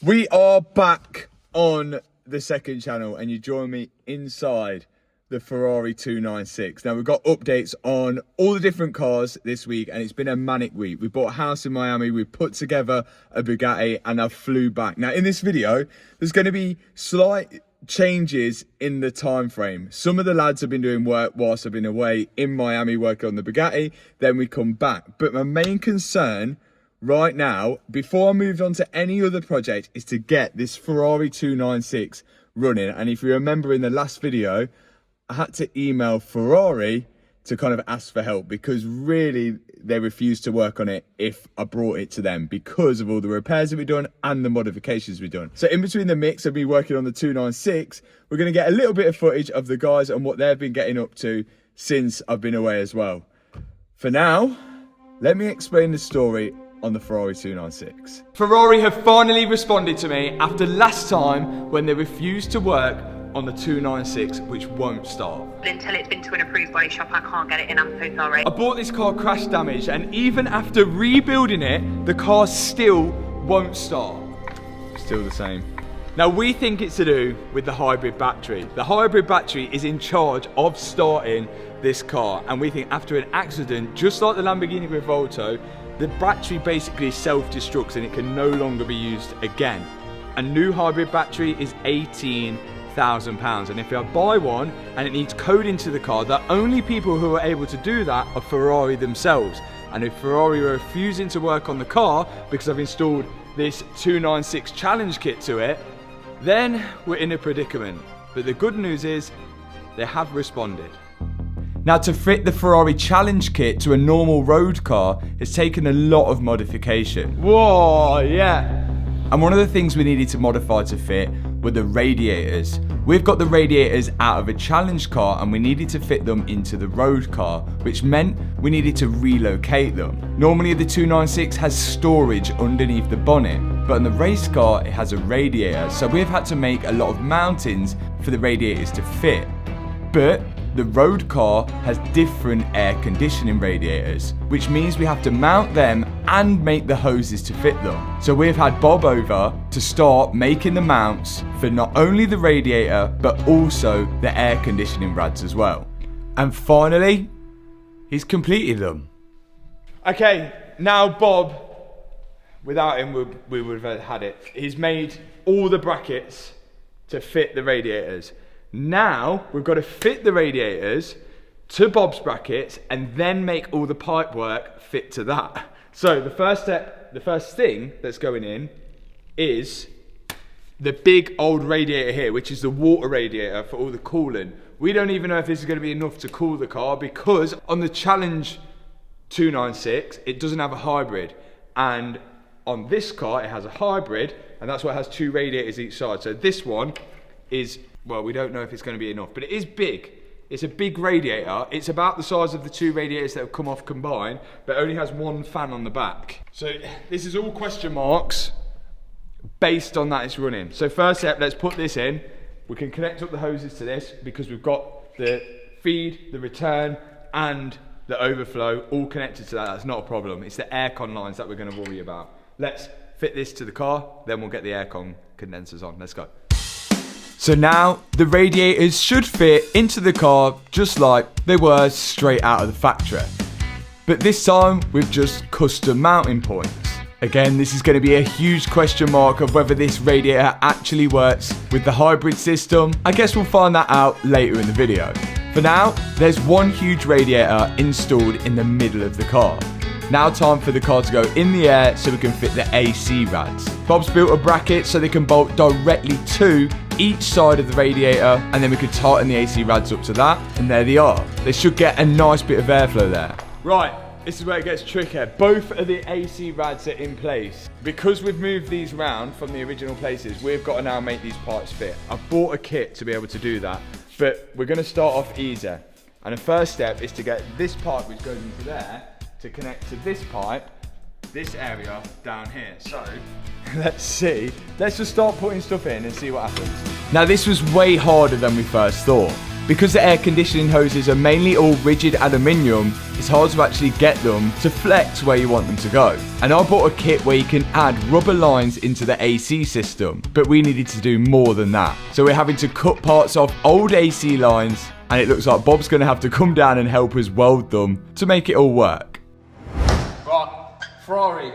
We are back on the second channel and you join me inside the Ferrari 296. Now we've got updates on all the different cars this week and it's been a manic week. We bought a house in Miami, we put together a Bugatti and I flew back. Now in this video, there's going to be slight changes in the time frame. Some of the lads have been doing work whilst I've been away in Miami working on the Bugatti, then we come back. But my main concern right now, before I moved on to any other project, is to get this Ferrari 296 running. And if you remember in the last video, I had to email Ferrari to kind of ask for help because really they refused to work on it if I brought it to them because of all the repairs that we've done and the modifications we've done. So in between the mix of me working on the 296, we're going to get a little bit of footage of the guys and what they've been getting up to since I've been away as well. For now, let me explain the story on the Ferrari 296. Ferrari have finally responded to me after last time when they refused to work on the 296, which won't start. Until it's been to an approved body shop, I can't get it in, I'm so sorry. I bought this car crash damaged and even after rebuilding it, the car still won't start. Still the same. Now we think it's to do with the hybrid battery. The hybrid battery is in charge of starting this car and we think after an accident, just like the Lamborghini Revolto, the battery basically self-destructs and it can no longer be used again. A new hybrid battery is £18,000 and if I buy one and it needs code into the car, the only people who are able to do that are Ferrari themselves. And if Ferrari are refusing to work on the car because I've installed this 296 challenge kit to it, then we're in a predicament. But the good news is they have responded. Now to fit the Ferrari challenge kit to a normal road car, it's taken a lot of modification. Whoa, yeah. And one of the things we needed to modify to fit were the radiators. We've got the radiators out of a challenge car and we needed to fit them into the road car, which meant we needed to relocate them. Normally the 296 has storage underneath the bonnet, but in the race car it has a radiator, so we've had to make a lot of mountings for the radiators to fit. But the road car has different air conditioning radiators, which means we have to mount them and make the hoses to fit them. So we've had Bob over to start making the mounts for not only the radiator, but also the air conditioning rads as well. And finally, he's completed them. Okay, now Bob, without him we would have had it. He's made all the brackets to fit the radiators. Now we've got to fit the radiators to Bob's brackets and then make all the pipe work fit to that. So the first step, the first thing that's going in is the big old radiator here, which is the water radiator for all the cooling. We don't even know if this is going to be enough to cool the car because on the Challenge 296 it doesn't have a hybrid, and on this car it has a hybrid and that's why it has two radiators each side. So this one is, well, we don't know if it's going to be enough, but it is big. It's a big radiator. It's about the size of the two radiators that have come off combined, but it only has one fan on the back. So this is all question marks based on that it's running. So first step, let's put this in. We can connect up the hoses to this because we've got the feed, the return, and the overflow all connected to that. That's not a problem. It's the aircon lines that we're going to worry about. Let's fit this to the car, then we'll get the aircon condensers on. Let's go. So now the radiators should fit into the car just like they were straight out of the factory. But this time with just custom mounting points. Again, this is going to be a huge question mark of whether this radiator actually works with the hybrid system. I guess we'll find that out later in the video. For now, there's one huge radiator installed in the middle of the car. Now time for the car to go in the air so we can fit the AC rads. Bob's built a bracket so they can bolt directly to each side of the radiator and then we could tighten the AC rads up to that and there they are. They should get a nice bit of airflow there. Right, this is where it gets trickier. Both of the AC rads are in place. Because we've moved these round from the original places, we've got to now make these pipes fit. I've bought a kit to be able to do that, but we're going to start off easier. And the first step is to get this pipe which goes into there to connect to this pipe, this area down here. So let's see. Let's just start putting stuff in and see what happens. Now this was way harder than we first thought. Because the air conditioning hoses are mainly all rigid aluminium, it's hard to actually get them to flex where you want them to go. And I bought a kit where you can add rubber lines into the AC system, but we needed to do more than that. So we're having to cut parts off old AC lines, and it looks like Bob's going to have to come down and help us weld them to make it all work. Right, Ferrari,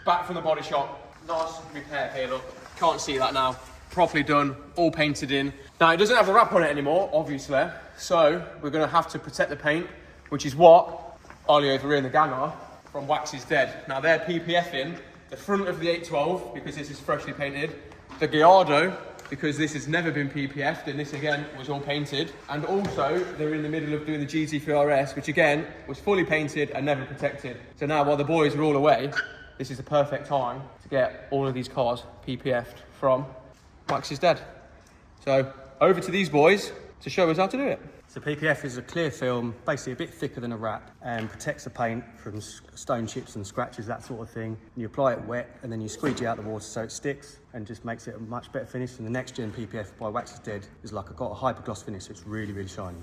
back from the body shop. Nice repair here, look. Can't see that now. Properly done, all painted in. Now, it doesn't have the wrap on it anymore, obviously. So, we're going to have to protect the paint, which is what Ollie over here and the gang are from Wax is Dead. Now, they're PPFing the front of the 812 because this is freshly painted. The Gallardo, because this has never been PPF'd and this again was all painted. And also, they're in the middle of doing the GT3RS, which again was fully painted and never protected. So now, while the boys are all away, this is the perfect time to get all of these cars PPF'd from Wax is Dead. So over to these boys to show us how to do it. So PPF is a clear film, basically a bit thicker than a wrap, and protects the paint from stone chips and scratches, that sort of thing. And you apply it wet and then you squeegee out the water so it sticks and just makes it a much better finish. And the next gen PPF by Wax is Dead is like got a hypergloss finish, so it's really, really shiny.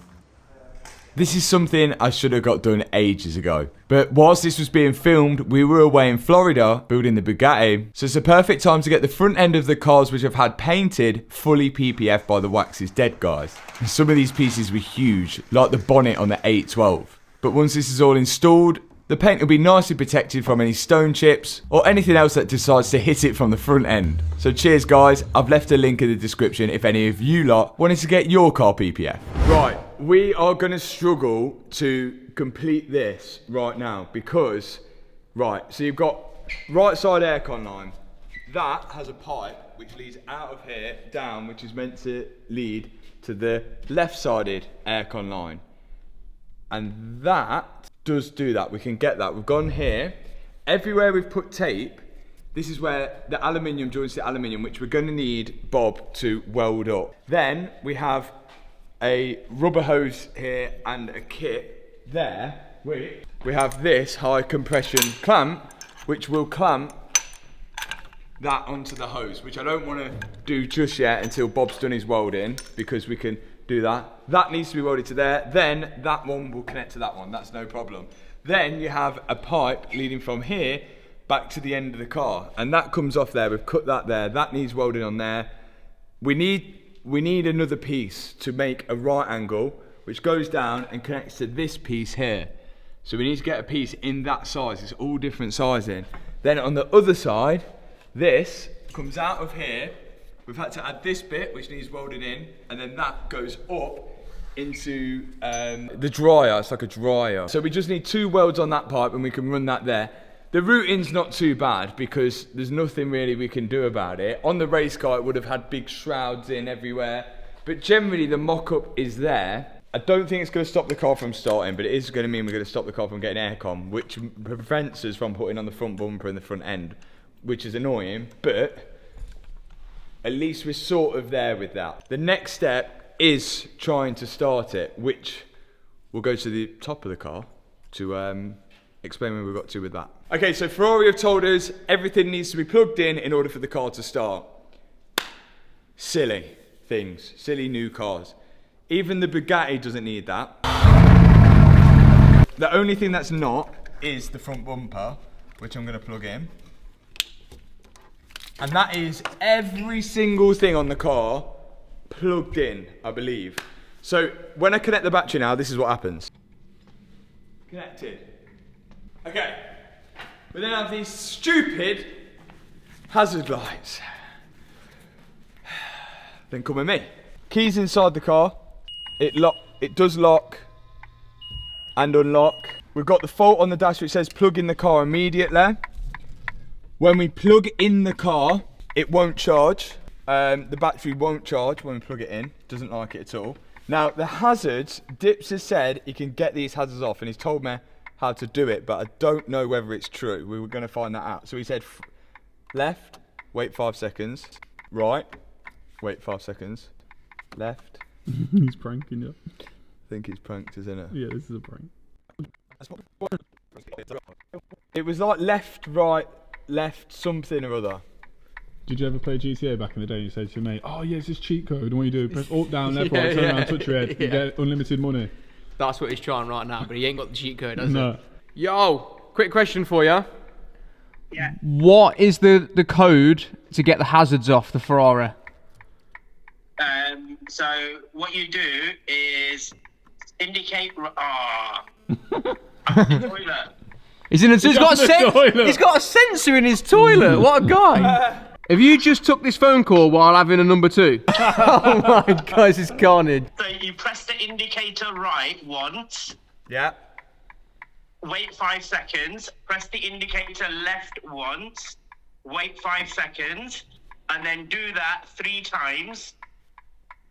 This is something I should have got done ages ago. But whilst this was being filmed, we were away in Florida building the Bugatti. So it's a perfect time to get the front end of the cars which I've had painted fully PPF by the Wax is Dead guys. And some of these pieces were huge, like the bonnet on the 812. But once this is all installed, the paint will be nicely protected from any stone chips or anything else that decides to hit it from the front end. So cheers guys, I've left a link in the description if any of you lot wanted to get your car PPF. Right, we are going to struggle to complete this right now because, right, so you've got right side aircon line. That has a pipe which leads out of here down, which is meant to lead to the left-sided aircon line. And that does do that. We can get that. We've gone here. Everywhere we've put tape, this is where the aluminium joins the aluminium, which we're going to need Bob to weld up. Then we have a rubber hose here and a kit there. We have this high compression clamp, which will clamp that onto the hose, which I don't want to do just yet until Bob's done his welding, because we can do that. That needs to be welded to there. Then that one will connect to that one. That's no problem. Then you have a pipe leading from here back to the end of the car, and that comes off there. We've cut that there. That needs welding on there. We need another piece to make a right angle, which goes down and connects to this piece here. So we need to get a piece in that size. It's all different sizing. Then on the other side, this comes out of here. We've had to add this bit, which needs welded in, and then that goes up into the dryer. It's like a dryer. So we just need 2 welds on that pipe and we can run that there. The routing's not too bad because there's nothing really we can do about it. On the race car, it would have had big shrouds in everywhere, but generally the mock-up is there. I don't think it's going to stop the car from starting, but it is going to mean we're going to stop the car from getting aircon, which prevents us from putting on the front bumper and the front end, which is annoying, but at least we're sort of there with that. The next step is trying to start it, which we'll go to the top of the car to explain where we got to with that. Okay, so Ferrari have told us everything needs to be plugged in order for the car to start. Silly things, silly new cars. Even the Bugatti doesn't need that. The only thing that's not is the front bumper, which I'm going to plug in. And that is every single thing on the car plugged in, I believe. So when I connect the battery now, this is what happens. Connected. Okay. We then have these stupid hazard lights. Then come with me. Keys inside the car. It does lock and unlock. We've got the fault on the dash which says plug in the car immediately. When we plug in the car, it won't charge. The battery won't charge when we plug it in. Doesn't like it at all. Now the hazards, Dips has said he can get these hazards off and he's told me how to do it, but I don't know whether it's true. We were going to find that out. So he said left, wait 5 seconds. Right, wait 5 seconds. Left. He's pranking you. I think he's pranked, isn't it? Yeah, this is a prank. It was like left, right, left, something or other. Did you ever play GTA back in the day and you said to your mate, oh yeah, it's this cheat code, and what you do, press up, down, left, right, turn around, touch your head, you get unlimited money? That's what he's trying right now, but he ain't got the cheat code, has he? No. Yo, quick question for you. Yeah. What is the code to get the hazards off the Ferrari? So what you do is indicate. Toilet. He's got a sensor in his toilet. What a guy! Have you just took this phone call while having a number 2? Oh my God, this is carnage. So you press the indicator right once. Yeah. Wait 5 seconds. Press the indicator left once. Wait 5 seconds, and then do that 3 times.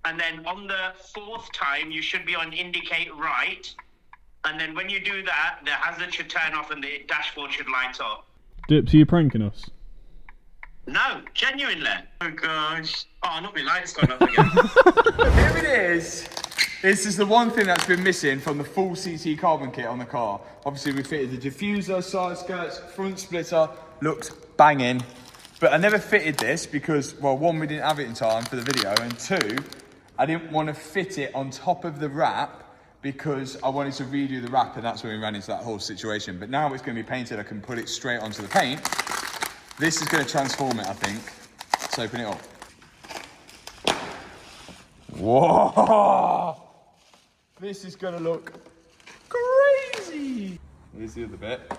And then on the 4th time, you should be on indicate right. And then when you do that, the hazard should turn off and the dashboard should light up. Dips, are you pranking us? No, genuinely. Oh gosh. Oh, not my light's gone up again. Here it is. This is the one thing that's been missing from the full CT carbon kit on the car. Obviously, we fitted the diffuser, side skirts, front splitter, looks banging. But I never fitted this because, well, 1, we didn't have it in time for the video, and 2, I didn't want to fit it on top of the wrap because I wanted to redo the wrap, and that's when we ran into that whole situation. But now it's going to be painted, I can put it straight onto the paint. This is going to transform it, I think. Let's open it up. Whoa! This is going to look crazy. Here's the other bit.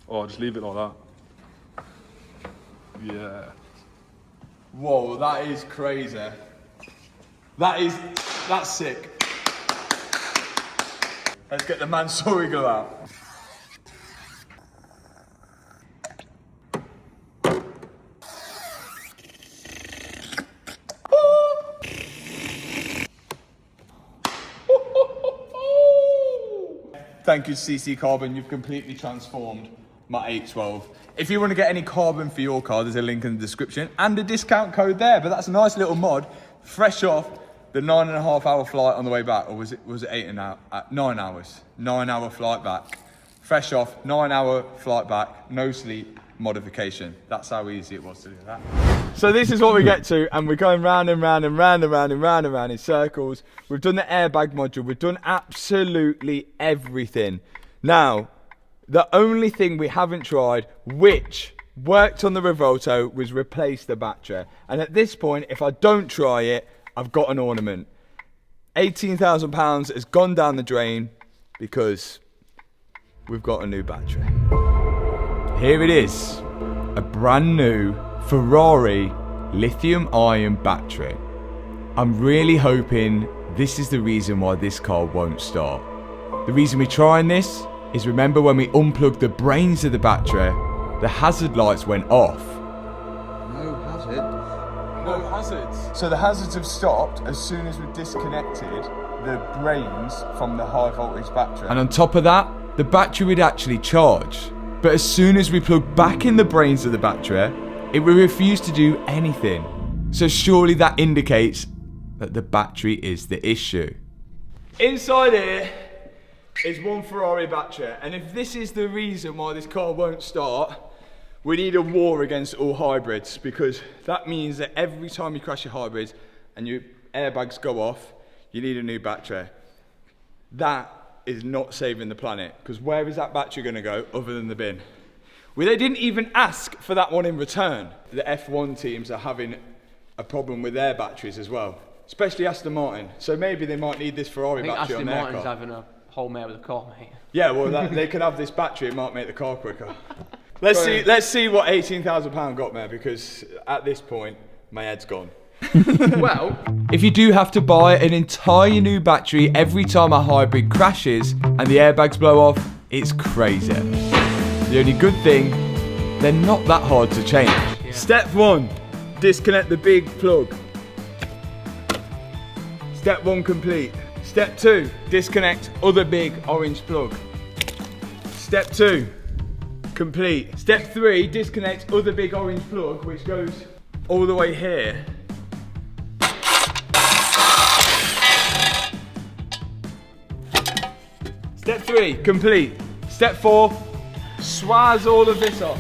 Oh, just leave it like that. Yeah. Whoa, that is crazy. That's sick. Let's get the Mansory glue out. Thank you, CC Carbon. You've completely transformed my 812. If you want to get any carbon for your car, there's a link in the description and a discount code there. But that's a nice little mod, fresh off the 9.5 hour flight on the way back, or was it 9 hours? 9 hour flight back. Fresh off, 9 hour flight back, no sleep, modification. That's how easy it was to do that. So this is what we get to, and we're going round and round and round and round and round and round in circles. We've done the airbag module, we've done absolutely everything. Now, the only thing we haven't tried, which worked on the Revolto, was replace the battery. And at this point, if I don't try it, I've got an ornament. £18,000 has gone down the drain because we've got a new battery. Here it is, a brand new Ferrari lithium-ion battery. I'm really hoping this is the reason why this car won't start. The reason we're trying this is, remember when we unplugged the brains of the battery, the hazard lights went off. No hazards. So the hazards have stopped as soon as we disconnected the brains from the high voltage battery. And on top of that, the battery would actually charge. But as soon as we plugged back in the brains of the battery, it would refuse to do anything. So surely that indicates that the battery is the issue. Inside here is one Ferrari battery, and if this is the reason why this car won't start, we need a war against all hybrids, because that means that every time you crash your hybrids and your airbags go off, you need a new battery. That is not saving the planet, because where is that battery going to go other than the bin? Well, they didn't even ask for that one in return. The F1 teams are having a problem with their batteries as well, especially Aston Martin. So maybe they might need this Ferrari battery on their car. Aston Martin's having a whole mare with a car, mate. Yeah, well, they can have this battery. It might make the car quicker. Let's see what £18,000 got there, because at this point, my head's gone. Well, if you do have to buy an entire new battery every time a hybrid crashes and the airbags blow off, it's crazy. The only good thing, they're not that hard to change. Yeah. Step 1, disconnect the big plug. Step 1 complete. Step 2, disconnect other big orange plug. Step 2, complete. Step 3, disconnect other big orange plug, which goes all the way here. Step 3, complete. Step 4, swaz all of this off.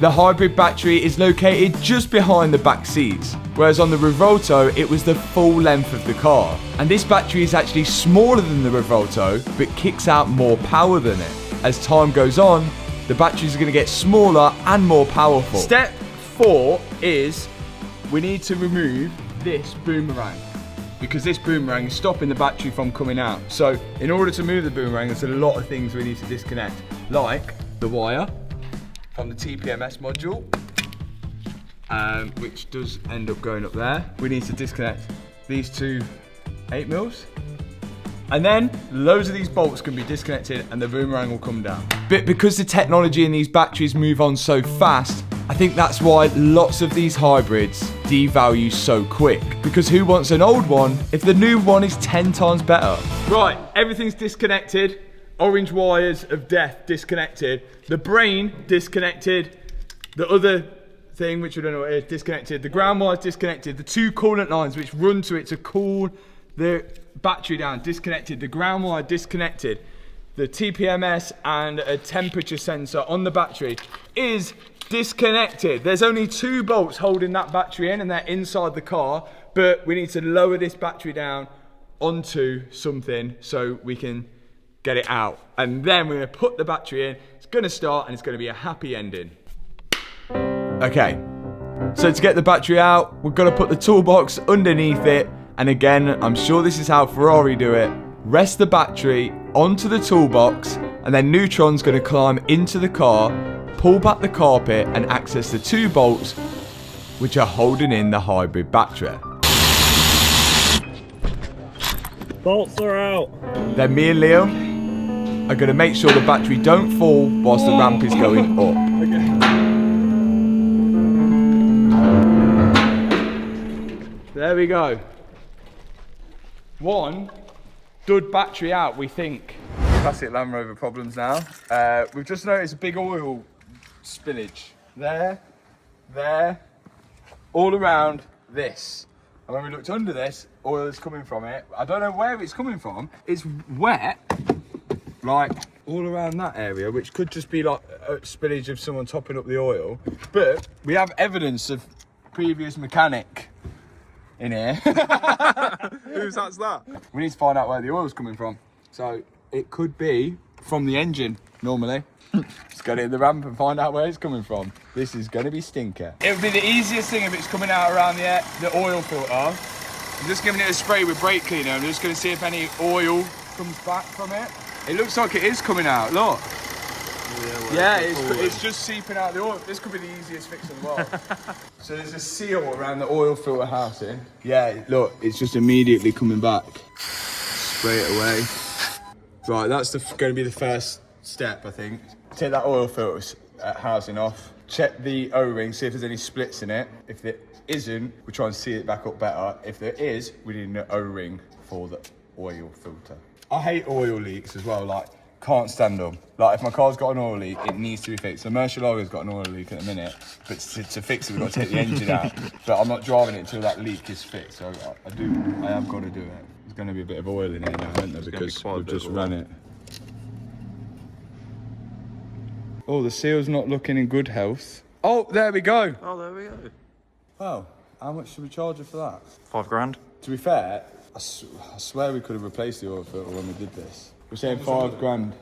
the hybrid battery is located just behind the back seats, whereas on the Revolto it was the full length of the car. And this battery is actually smaller than the Revolto, but kicks out more power than it. As time goes on, the batteries are going to get smaller and more powerful. Step 4 is we need to remove this boomerang, because this boomerang is stopping the battery from coming out. So in order to move the boomerang, there's a lot of things we need to disconnect, like the wire from the TPMS module, which does end up going up there. We need to disconnect these two 8mm. And then loads of these bolts can be disconnected and the boomerang will come down. But because the technology in these batteries move on so fast, I think that's why lots of these hybrids devalue so quick. Because who wants an old one if the new one is 10 times better? Right, everything's disconnected. Orange wires of death disconnected. The brain disconnected. The other thing, which I don't know what it is, disconnected. The ground wires disconnected. The two coolant lines which run to it to cool the battery down disconnected. The ground wire disconnected. The TPMS and a temperature sensor on the battery is disconnected. There's only 2 bolts holding that battery in and they're inside the car, but we need to lower this battery down onto something so we can get it out. And then we're going to put the battery in, it's going to start and it's going to be a happy ending. Okay, so to get the battery out, we're going to put the toolbox underneath it. And again, I'm sure this is how Ferrari do it. Rest the battery onto the toolbox and then Neutron's going to climb into the car, pull back the carpet and access the 2 bolts which are holding in the hybrid battery. Bolts are out. Then me and Liam are going to make sure the battery don't fall whilst the ramp is going up. There we go. 1 dud battery out, we think. Classic Land Rover problems now. We've just noticed a big oil spillage. There, all around this. And when we looked under this, oil is coming from it. I don't know where it's coming from. It's wet, like all around that area, which could just be like a spillage of someone topping up the oil. But we have evidence of previous mechanic in here. Whose that's that? We need to find out where the oil's coming from. So it could be from the engine, normally. Just go to the ramp and find out where it's coming from. This is going to be stinker. It would be the easiest thing if it's coming out around the oil filter. I'm just giving it a spray with brake cleaner. I'm just going to see if any oil comes back from it. It looks like it is coming out, look. Yeah, it's just seeping out the oil. This could be the easiest fix in the world. So there's a seal around the oil filter housing. Yeah, look, it's just immediately coming back. Spray it away. Right, that's going to be the first step, I think. Take that oil filter housing off. Check the O-ring, see if there's any splits in it. If there isn't, we'll try and seal it back up better. If there is, we need an O-ring for the oil filter. I hate oil leaks as well, like, can't stand them. Like, if my car's got an oil leak, it needs to be fixed. So Murcielago's got an oil leak at the minute, but to fix it, we've got to take the engine out. But I'm not driving it until that leak is fixed. So I have got to do it. There's going to be a bit of oil in here now, isn't there? Because we've just run it. Oh, the seal's not looking in good health. Oh, there we go. Oh, there we go. Well, how much should we charge her for that? £5 To be fair, I swear we could have replaced the oil filter when we did this. We're saying £5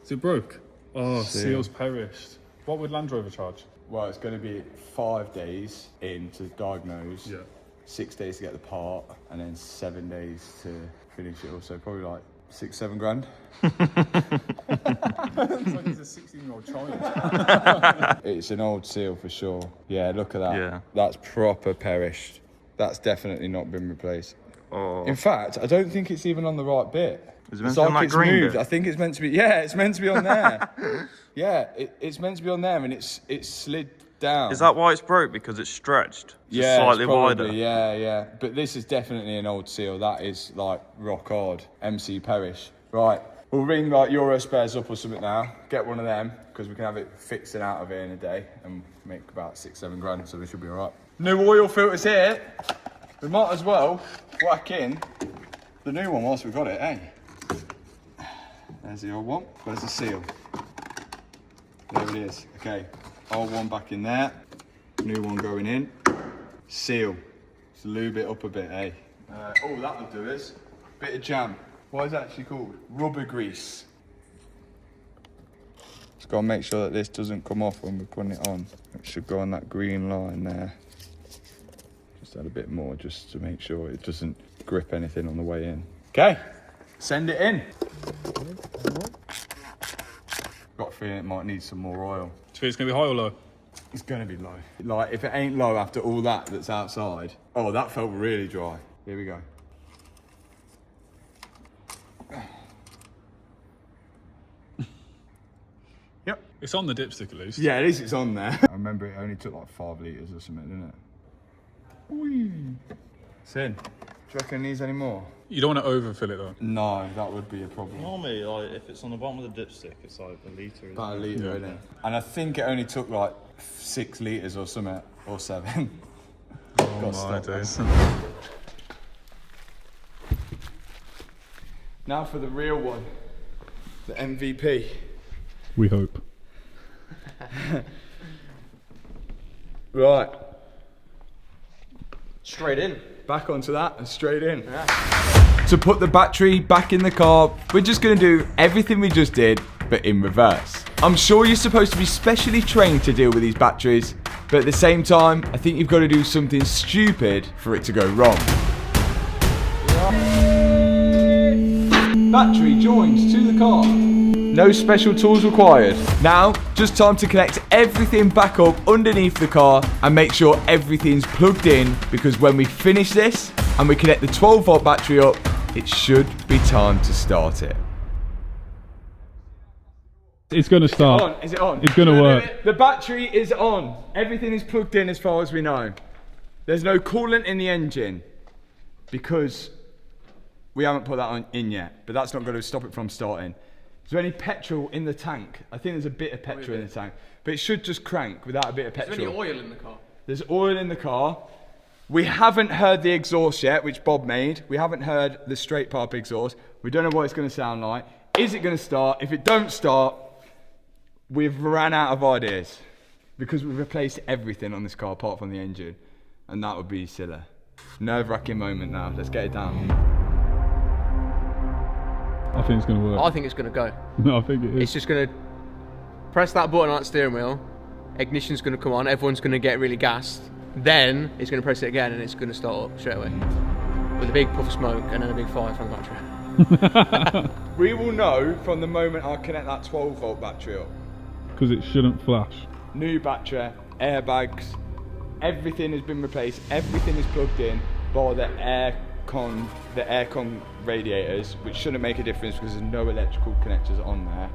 Is it broke? Oh, seal's perished. What would Land Rover charge? Well, it's going to be 5 days in to diagnose, Yeah. 6 days to get the part, and then 7 days to finish it all. So probably like 6-7 grand. It's like he's a 16-year-old child. It's an old seal for sure. Yeah, look at that. Yeah. That's proper perished. That's definitely not been replaced. Oh. In fact, I don't think it's even on the right bit. Is it meant to be on that green moved. bit? I think it's meant to be. Yeah, it's meant to be on there. Yeah, it's meant to be on there, and it's slid down. Is that why it's broke? Because it's stretched? Yeah, slightly it's probably, wider? Yeah. But this is definitely an old seal. That is like rock hard. MC Perish. Right, we'll ring like Euro Spares up or something now. Get one of them, because we can have it fixed and out of here in a day and make about 6-7 grand, so we should be all right. New oil filters here. We might as well whack in the new one whilst we've got it, eh? There's the old one. Where's the seal? There it is. Okay. Old one back in there. New one going in. Seal. Just lube it up a bit, eh? Oh, that'll do us. Bit of jam. What is that actually called? Rubber grease. Just gotta make sure that this doesn't come off when we're putting it on. It should go on that green line there. Just add a bit more just to make sure it doesn't grip anything on the way in. Okay, send it in. Got a feeling it might need some more oil. Do you think it's going to be high or low? It's gonna be low. Like, if it ain't low after all that's outside. Oh, that felt really dry. Here we go. Yep. It's on the dipstick at least. Yeah, it is, it's on there. I remember it only took like 5 litres or something, didn't it? Whee. It's in. Do you reckon it needs any more? You don't want to overfill it though. No, that would be a problem. Normally, like, if it's on the bottom of the dipstick, it's like a litre. About a litre, isn't it? And I think it only took like 6 litres or something, or 7. Oh my days. Now for the real one. The MVP. We hope. Right. Straight in. Back onto that and straight in. Yeah. To put the battery back in the car, we're just gonna do everything we just did, but in reverse. I'm sure you're supposed to be specially trained to deal with these batteries, but at the same time, I think you've got to do something stupid for it to go wrong. Battery joins to the car. No special tools required. Now, just time to connect everything back up underneath the car and make sure everything's plugged in, because when we finish this and we connect the 12-volt battery up, it should be time to start it. It's going to start. Is it on? It's going to work. The battery is on. Everything is plugged in as far as we know. There's no coolant in the engine because we haven't put that in yet, but that's not going to stop it from starting. Is there any petrol in the tank? I think there's a bit of petrol in the tank, but it should just crank without a bit of petrol. Is there any oil in the car? There's oil in the car. We haven't heard the exhaust yet, which Bob made. We haven't heard the straight pipe exhaust. We don't know what it's going to sound like. Is it going to start? If it don't start, we've ran out of ideas because we've replaced everything on this car apart from the engine, and that would be silly. Nerve-wracking moment now. Let's get it down. I think it's going to work. I think it's going to go. No, I think it is. It's just going to press that button on that steering wheel, ignition's going to come on, everyone's going to get really gassed, then it's going to press it again and it's going to start up straight away. With a big puff of smoke and then a big fire from the battery. We will know from the moment I connect that 12-volt battery up. Because it shouldn't flash. New battery, airbags, everything has been replaced, everything is plugged in by the aircon radiators, which shouldn't make a difference because there's no electrical connectors on there.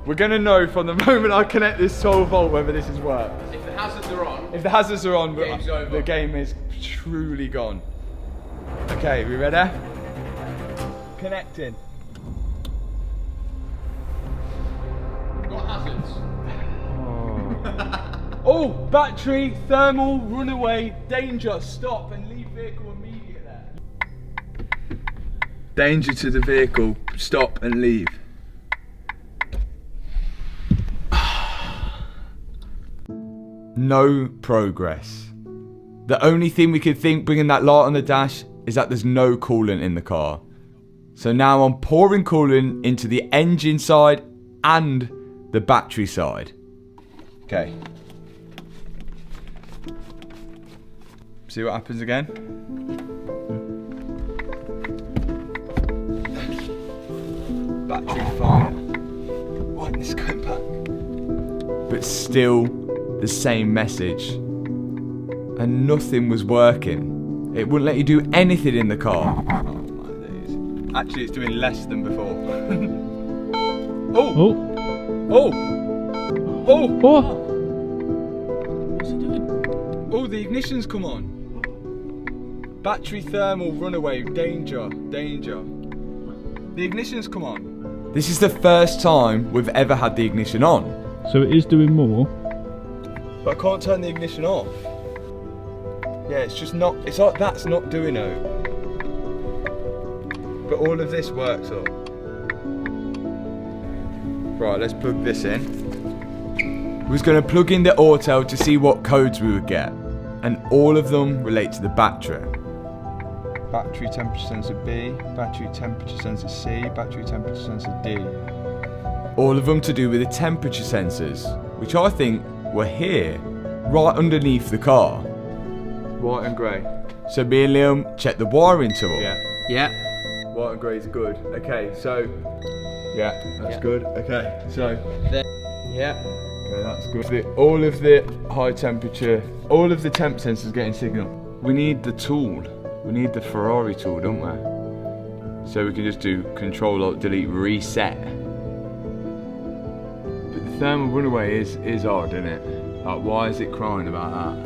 We're going to know from the moment I connect this 12-volt whether this has worked. If the hazards are on, Game's over. The game is truly gone. Okay, we ready? Connecting. what hazards? Oh, battery, thermal, runaway, danger, stop and leave vehicle immediately. Danger to the vehicle, stop and leave. No progress. The only thing we could think bringing that light on the dash is that there's no coolant in the car. So now I'm pouring coolant into the engine side and the battery side. Okay. See what happens again? Battery fire. Why didn't this go back? But still the same message. And nothing was working. It wouldn't let you do anything in the car. Oh my days. Actually, it's doing less than before. Oh! Oh! Oh! Oh! Oh! What's he doing? Oh, the ignition's come on. Battery thermal runaway, danger, danger. The ignition's come on. This is the first time we've ever had the ignition on. So it is doing more. But I can't turn the ignition off. Yeah, it's just not, it's like that's not doing it. But all of this works up. Right, let's plug this in. We was going to plug in the auto to see what codes we would get, and all of them relate to the battery. Battery temperature sensor B, battery temperature sensor C, battery temperature sensor D. All of them to do with the temperature sensors, which I think were here, right underneath the car. White and grey. So me and Liam check the wiring tool. Yeah. White and grey is good. Okay, so yeah, that's good. Okay, so Yeah. okay, that's good. All of the high temperature, all of the temp sensors getting signal. We need the tool. We need the Ferrari tool, don't we? So we can just do Control Alt Delete Reset. But the thermal runaway is hard, isn't it? Like, why is it crying about that?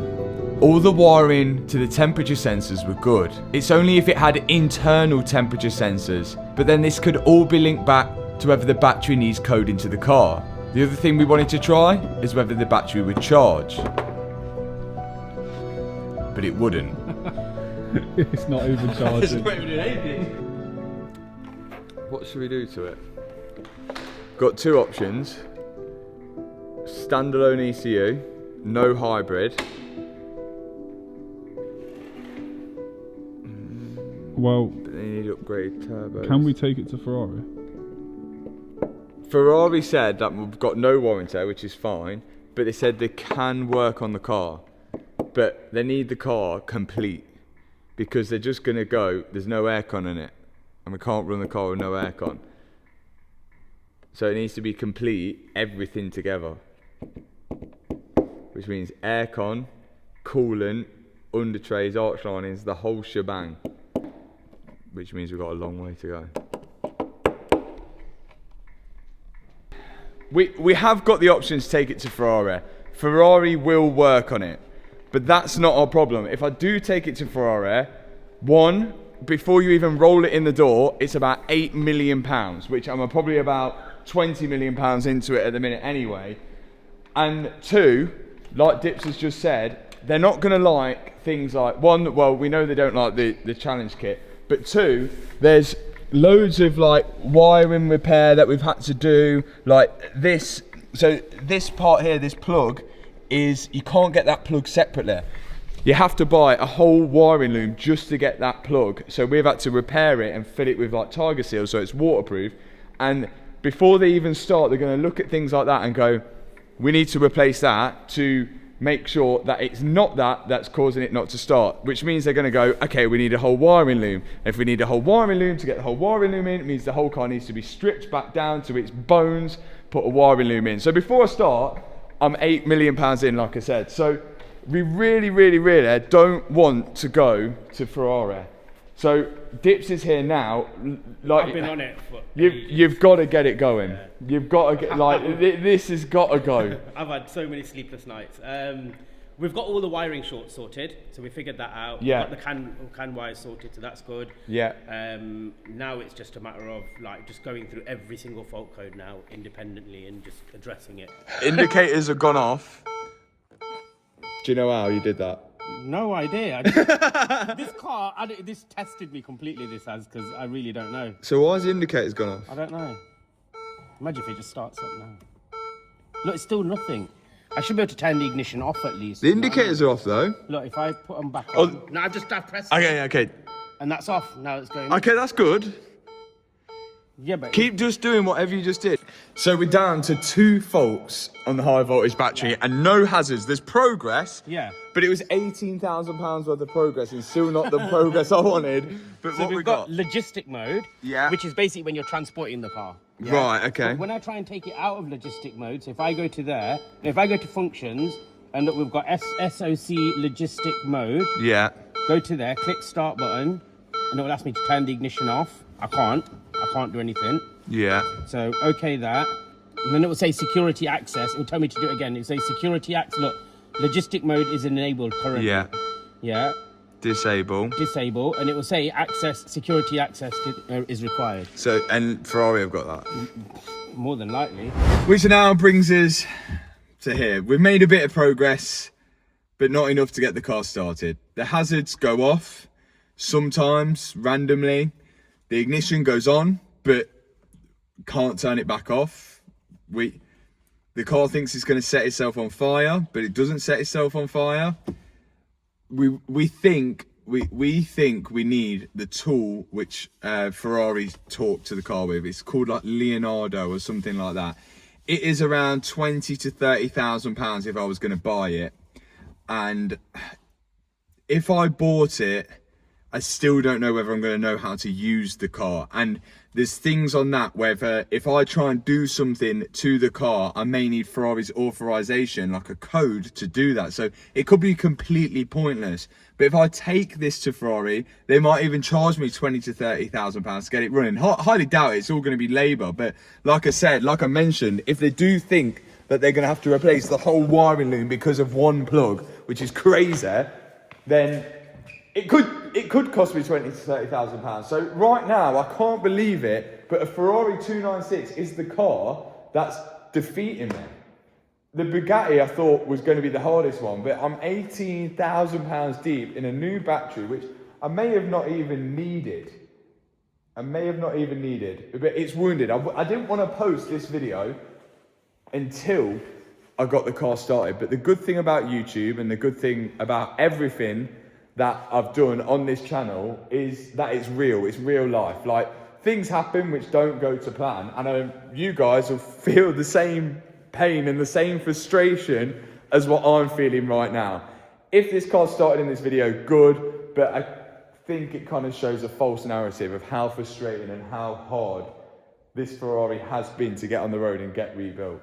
All the wiring to the temperature sensors were good. It's only if it had internal temperature sensors, but then this could all be linked back to whether the battery needs code into the car. The other thing we wanted to try is whether the battery would charge. But it wouldn't. It's not even charging. What should we do to it? Got two options. Standalone ECU, no hybrid. Well, But they need upgrade turbos. can we take it to Ferrari? Ferrari said that we've got no warranty, which is fine, but they said they can work on the car. But they need the car complete, because they're just going to go, there's no aircon in it, and we can't run the car with no aircon. So it needs to be complete, everything together. Which means aircon, coolant, under trays, arch linings, the whole shebang. Which means we've got a long way to go. We have got the option to take it to Ferrari. Ferrari will work on it, but that's not our problem. If I do take it to Ferrari, one, before you even roll it in the door, it's about £8 million, which I'm probably about £20 million into it at the minute anyway. And two, like Dips has just said, they're not going to like things like, one, well, we know they don't like the challenge kit, but two, there's loads of like wiring repair that we've had to do, like this. So this part here, this plug, is you can't get that plug separately. You have to buy a whole wiring loom just to get that plug. So we've had to repair it and fill it with like Tiger Seal so it's waterproof. And before they even start, they're going to look at things like that and go, we need to replace that to make sure that it's not that's causing it not to start, which means they're going to go, okay, we need a whole wiring loom. If we need a whole wiring loom to get the whole wiring loom in, it means the whole car needs to be stripped back down to its bones, put a wiring loom in. So before I start, I'm £8 million in, like I said. So we really, really, really don't want to go to Ferrari. So Dips is here now. Like, I've been on it for you've got to get it going. Yeah. You've got to get, like, this has got to go. I've had so many sleepless nights. We've got all the wiring shorts sorted, so we figured that out. Yeah. We've got the can wires sorted, so that's good. Yeah. Now it's just a matter of like just going through every single fault code now independently and just addressing it. Indicators have gone off. Do you know how you did that? No idea. This car, this tested me completely. This has, because I really don't know. So why has the indicators gone off? I don't know. Imagine if it just starts up now. Look, it's still nothing. I should be able to turn the ignition off at least. The indicators are off though. Look, if I put them back on. No, I've pressed it. Okay. And that's off. Now it's going. Okay, that's good. Yeah, but Keep just doing whatever you just did. So we're down to 2 faults on the high voltage battery and no hazards. There's progress. Yeah. But it was £18,000 worth of progress and still not the progress I wanted. But So what we've got logistic mode, Yeah. which is basically when you're transporting the car. Right, okay. But when I try and take it out of logistic mode, so if I go to there, if I go to functions, and look, we've got SOC logistic mode, Yeah. go to there, click start button, and it will ask me to turn the ignition off. I can't do anything. Yeah. So, okay that. And then it will say security access. It will tell me to do it again. It will say security access. Look, logistic mode is enabled currently. Yeah. Yeah. Disable. Disable. And it will say security access is required. So, and Ferrari have got that. More than likely. Which now brings us to here. We've made a bit of progress, but not enough to get the car started. The hazards go off sometimes, randomly. The ignition goes on, but can't turn it back off. The car thinks it's going to set itself on fire, but it doesn't set itself on fire. We think we need the tool which Ferrari talked to the car with. It's called like Leonardo or something like that. It is around £20,000 to £30,000 if I was going to buy it. And if I bought it, I still don't know whether I'm going to know how to use the car. And there's things on that whether if I try and do something to the car, I may need Ferrari's authorization, like a code to do that. So it could be completely pointless. But if I take this to Ferrari, they might even charge me £20,000 to £30,000 to get it running. Highly doubt it's all going to be labour. But like I said, like I mentioned, if they do think that they're going to have to replace the whole wiring loom because of one plug, which is crazy, then it could cost me £20,000 to £30,000. So right now, I can't believe it, but a Ferrari 296 is the car that's defeating me. The Bugatti I thought was going to be the hardest one, but I'm £18,000 deep in a new battery, which I may have not even needed. But it's wounded. I didn't want to post this video until I got the car started. But the good thing about YouTube and the good thing about everything that I've done on this channel is that it's real life. Like, things happen which don't go to plan, and you guys will feel the same pain and the same frustration as what I'm feeling right now. If this car started in this video, good, but I think it kind of shows a false narrative of how frustrating and how hard this Ferrari has been to get on the road and get rebuilt.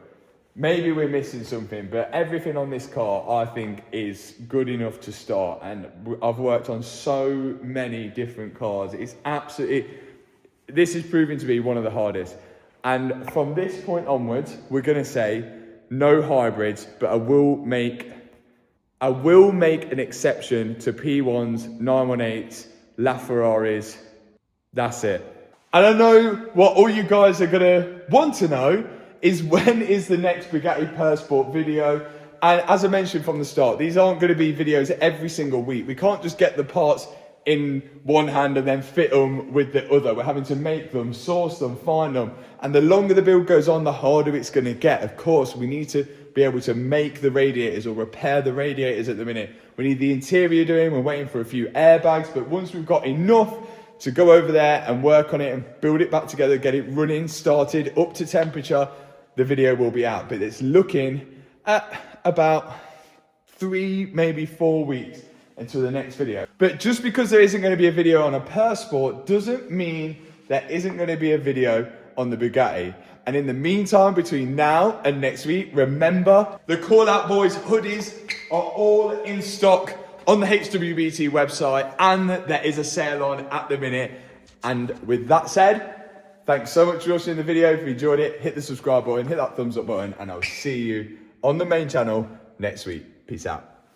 Maybe we're missing something, but everything on this car I think is good enough to start. And I've worked on so many different cars. It's absolutely, this is proving to be one of the hardest. And from this point onwards, we're going to say no hybrids, but I will make an exception to P1s, 918s, LaFerraris. That's it. And I know what all you guys are going to want to know is when is the next Bugatti Per Sport video. And as I mentioned from the start, these aren't going to be videos every single week. We can't just get the parts in one hand and then fit them with the other. We're having to make them, source them, find them. And the longer the build goes on, the harder it's going to get. Of course, we need to be able to make the radiators or repair the radiators at the minute. We need the interior doing. We're waiting for a few airbags. But once we've got enough to go over there and work on it and build it back together, get it running, started, up to temperature, the video will be out. But it's looking at about 3, maybe 4 weeks until the next video. But just because there isn't going to be a video on a Per Sport doesn't mean there isn't going to be a video on the Bugatti. And in the meantime, between now and next week, remember the Call Out Boys hoodies are all in stock on the HWBT website, and there is a sale on at the minute. And with that said, thanks so much for watching the video. If you enjoyed it, hit the subscribe button, hit that thumbs up button, and I'll see you on the main channel next week. Peace out.